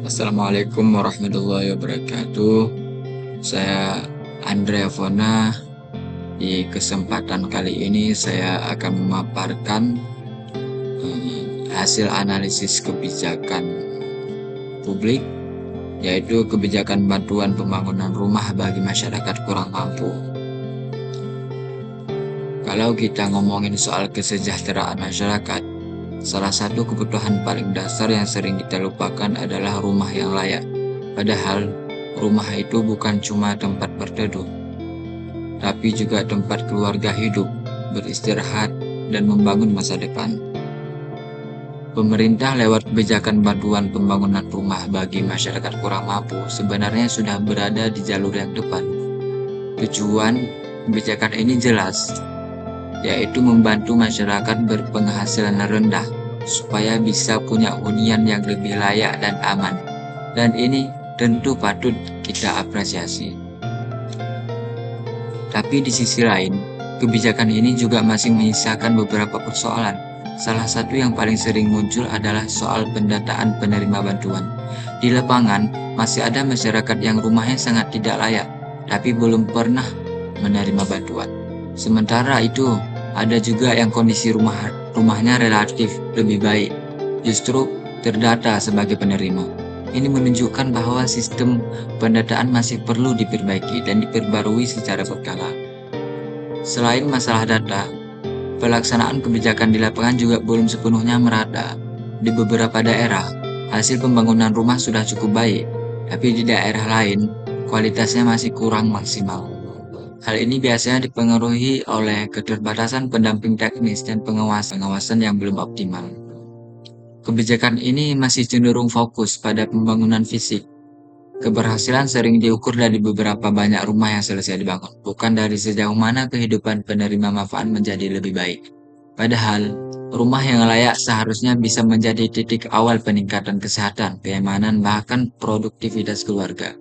Assalamualaikum warahmatullahi wabarakatuh. Saya Andrea Fona. Di kesempatan kali ini saya akan memaparkan hasil analisis kebijakan publik, yaitu kebijakan bantuan pembangunan rumah bagi masyarakat kurang mampu. Kalau kita ngomongin soal kesejahteraan masyarakat, salah satu kebutuhan paling dasar yang sering kita lupakan adalah rumah yang layak. Padahal, rumah itu bukan cuma tempat berteduh, tapi juga tempat keluarga hidup, beristirahat, dan membangun masa depan. Pemerintah lewat kebijakan bantuan pembangunan rumah bagi masyarakat kurang mampu sebenarnya sudah berada di jalur yang tepat. Tujuan kebijakan ini jelas, yaitu membantu masyarakat berpenghasilan rendah supaya bisa punya hunian yang lebih layak dan aman. Dan ini tentu patut kita apresiasi. Tapi di sisi lain, kebijakan ini juga masih menyisakan beberapa persoalan. Salah satu yang paling sering muncul adalah soal pendataan penerima bantuan. Di lapangan, masih ada masyarakat yang rumahnya sangat tidak layak, tapi belum pernah menerima bantuan. Sementara itu, ada juga yang kondisi rumahnya relatif lebih baik, justru terdata sebagai penerima. Ini menunjukkan bahwa sistem pendataan masih perlu diperbaiki dan diperbarui secara berkala. Selain masalah data, pelaksanaan kebijakan di lapangan juga belum sepenuhnya merata. Di beberapa daerah, hasil pembangunan rumah sudah cukup baik, tapi di daerah lain, kualitasnya masih kurang maksimal. Hal ini biasanya dipengaruhi oleh keterbatasan pendamping teknis dan pengawasan yang belum optimal. Kebijakan ini masih cenderung fokus pada pembangunan fisik. Keberhasilan sering diukur dari beberapa banyak rumah yang selesai dibangun, bukan dari sejauh mana kehidupan penerima manfaat menjadi lebih baik. Padahal, rumah yang layak seharusnya bisa menjadi titik awal peningkatan kesehatan, kenyamanan, bahkan produktivitas keluarga.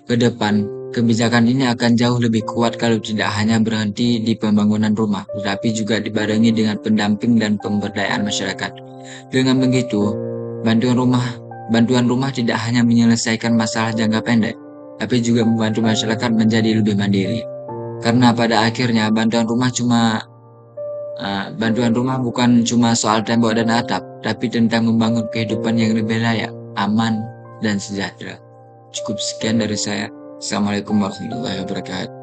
Ke depan, kebijakan ini akan jauh lebih kuat kalau tidak hanya berhenti di pembangunan rumah, tetapi juga dibarengi dengan pendamping dan pemberdayaan masyarakat. Dengan begitu, bantuan rumah tidak hanya menyelesaikan masalah jangka pendek, tapi juga membantu masyarakat menjadi lebih mandiri. Karena pada akhirnya bantuan rumah bukan cuma soal tembok dan atap, tapi tentang membangun kehidupan yang lebih layak, aman, dan sejahtera. Cukup sekian dari saya. Assalamualaikum warahmatullahi wabarakatuh.